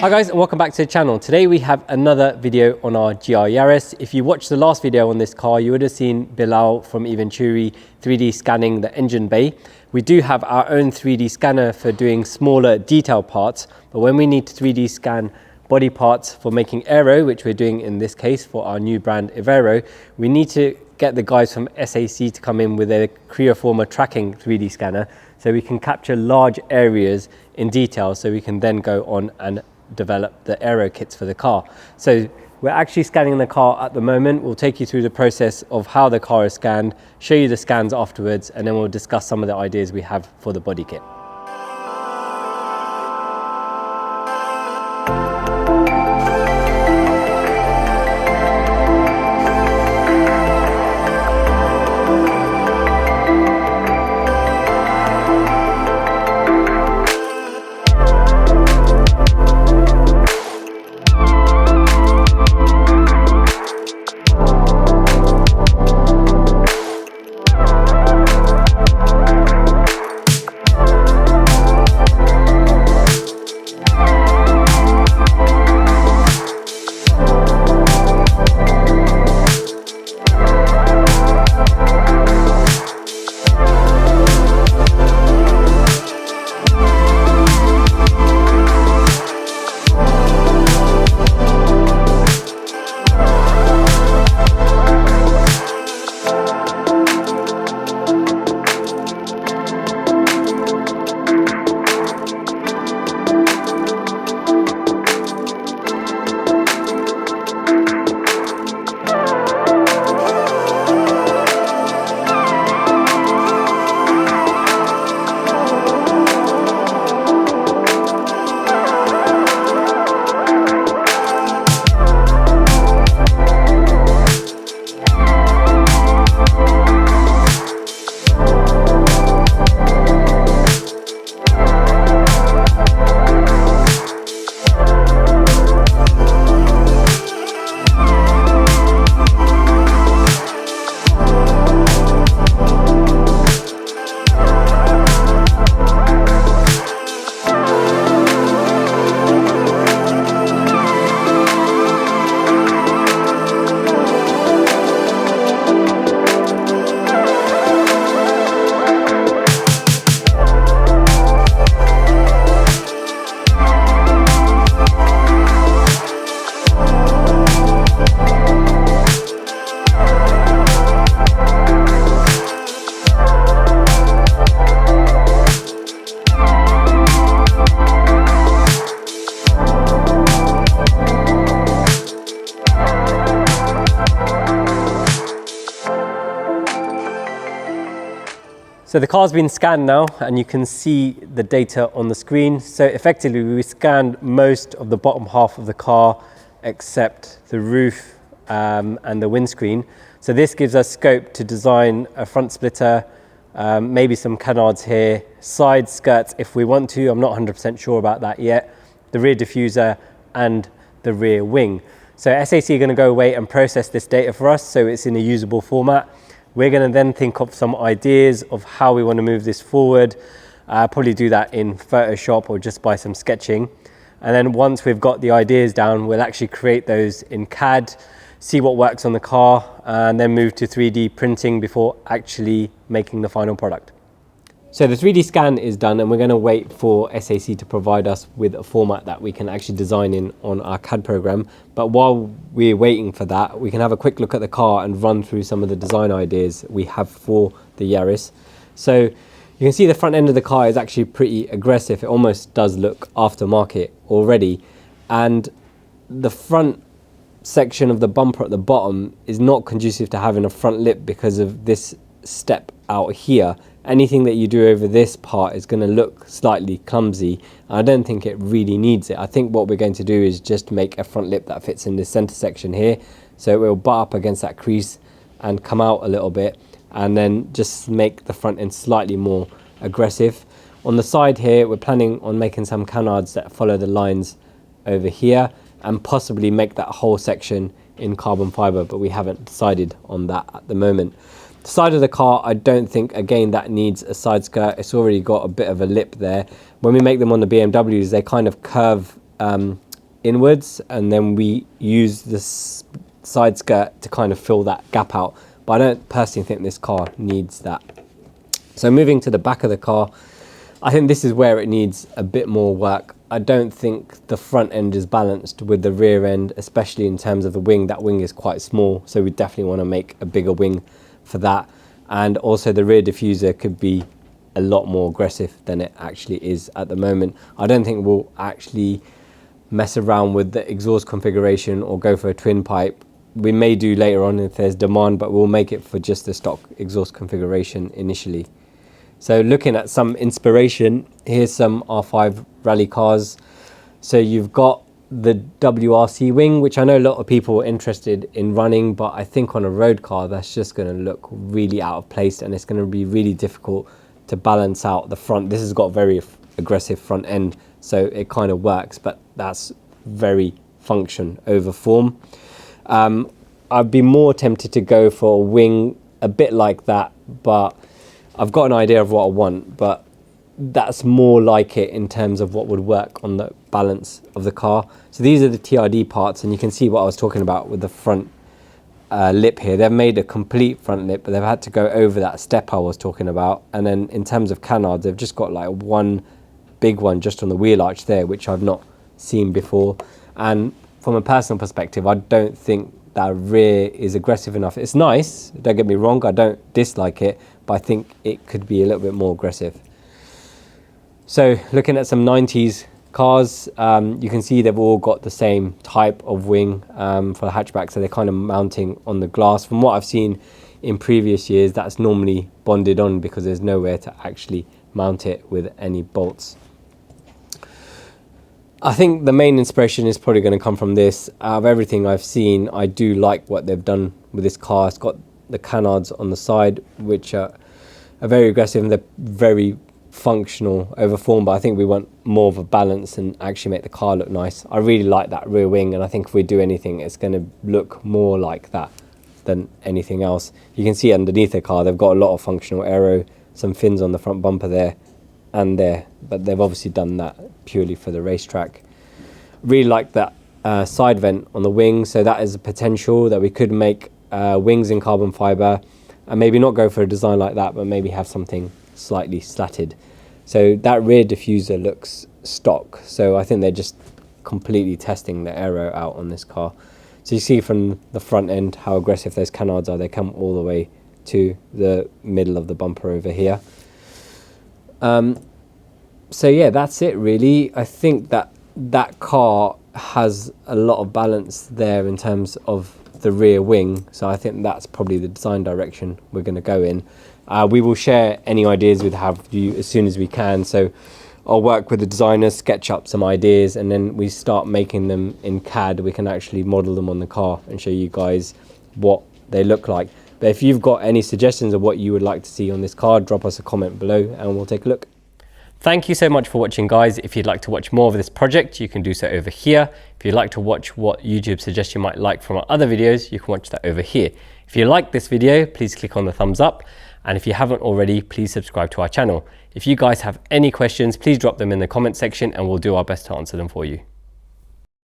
Hi guys, and welcome back to the channel. Today we have another video on our GR Yaris. If you watched the last video on this car, you would have seen Bilal from Evaero 3D scanning the engine bay. We do have our own 3D scanner for doing smaller detail parts, but when we need to 3D scan body parts for making aero, which we're doing in this case for our new brand Evaero, we need to get the guys from SAC to come in with a Creoformer tracking 3D scanner so we can capture large areas in detail, so we can then go on and develop the aero kits for the car. So we're actually scanning the car at the moment. We'll take you through the process of how the car is scanned, show you the scans afterwards, and then we'll discuss some of the ideas we have for the body kit. So the car's been scanned now, and you can see the data on the screen. So effectively, we scanned most of the bottom half of the car, except the roof and the windscreen. So this gives us scope to design a front splitter, maybe some canards here, side skirts if we want to. I'm not 100% sure about that yet. The rear diffuser and the rear wing. So SAC are going to go away and process this data for us, so it's in a usable format. We're going to then think of some ideas of how we want to move this forward. Probably do that in Photoshop or just by some sketching. And then once we've got the ideas down, we'll actually create those in CAD, see what works on the car, and then move to 3D printing before actually making the final product. So the 3D scan is done, and we're going to wait for SAC to provide us with a format that we can actually design in on our CAD program. But while we're waiting for that, we can have a quick look at the car and run through some of the design ideas we have for the Yaris. So you can see the front end of the car is actually pretty aggressive. It almost does look aftermarket already. And the front section of the bumper at the bottom is not conducive to having a front lip because of this step out here. Anything that you do over this part is going to look slightly clumsy. I don't think it really needs it. I think what we're going to do is just make a front lip that fits in this center section here, so it will butt up against that crease and come out a little bit, and then just make the front end slightly more aggressive. On the side here, we're planning on making some canards that follow the lines over here, and possibly make that whole section in carbon fiber, but we haven't decided on that at the moment. The side of the car, I don't think, again, that needs a side skirt. It's already got a bit of a lip there. When we make them on the BMWs, they kind of curve inwards, and then we use this side skirt to kind of fill that gap out. But I don't personally think this car needs that. So moving to the back of the car, I think this is where it needs a bit more work. I don't think the front end is balanced with the rear end, especially in terms of the wing. That wing is quite small, so we definitely want to make a bigger wing for that. And also the rear diffuser could be a lot more aggressive than it actually is at the moment. I don't think we'll actually mess around with the exhaust configuration or go for a twin pipe. We may do later on if there's demand, but we'll make it for just the stock exhaust configuration initially. So looking at some inspiration, here's some R5 rally cars. So you've got the WRC wing, which I know a lot of people are interested in running, but I think on a road car that's just going to look really out of place, and it's going to be really difficult to balance out the front. This has got very aggressive front end, so it kind of works, but that's very function over form. I'd be more tempted to go for a wing a bit like that, but I've got an idea of what I want, but that's more like it in terms of what would work on the balance of the car. So these are the TRD parts, and you can see what I was talking about with the front lip here. They've made a complete front lip, but they've had to go over that step I was talking about. And then in terms of canards, they've just got like one big one just on the wheel arch there, which I've not seen before. And from a personal perspective, I don't think that rear is aggressive enough. It's nice, don't get me wrong, I don't dislike it, but I think it could be a little bit more aggressive. So looking at some 90s cars, you can see they've all got the same type of wing for the hatchback, so they're kind of mounting on the glass. From what I've seen in previous years, that's normally bonded on because there's nowhere to actually mount it with any bolts. I think the main inspiration is probably going to come from this. Out of everything I've seen, I do like what they've done with this car. It's got the canards on the side, which are very aggressive, and they're very functional over form, but I think we want more of a balance and actually make the car look nice. I really like that rear wing, and I think if we do anything, it's going to look more like that than anything else. You can see underneath the car, they've got a lot of functional aero, some fins on the front bumper there and there, but they've obviously done that purely for the racetrack. Really like that side vent on the wing, so that is a potential that we could make wings in carbon fiber, and maybe not go for a design like that, but maybe have something slightly slatted. So that rear diffuser looks stock, so I think they're just completely testing the aero out on this car. So you see from the front end how aggressive those canards are. They come all the way to the middle of the bumper over here. So yeah, that's it really. I think that car has a lot of balance there in terms of the rear wing, so I think that's probably the design direction we're going to go in. We will share any ideas with you as soon as we can, so I'll work with the designers, sketch up some ideas, and then we start making them in CAD. We can actually model them on the car and show you guys what they look like. But if you've got any suggestions of what you would like to see on this car, drop us a comment below and we'll take a look. Thank you so much for watching, guys. If you'd like to watch more of this project, you can do so over here. If you'd like to watch what YouTube suggests you might like from our other videos, you can watch that over here. If you like this video, please click on the thumbs up. And if you haven't already, please subscribe to our channel. If you guys have any questions, please drop them in the comment section and we'll do our best to answer them for you.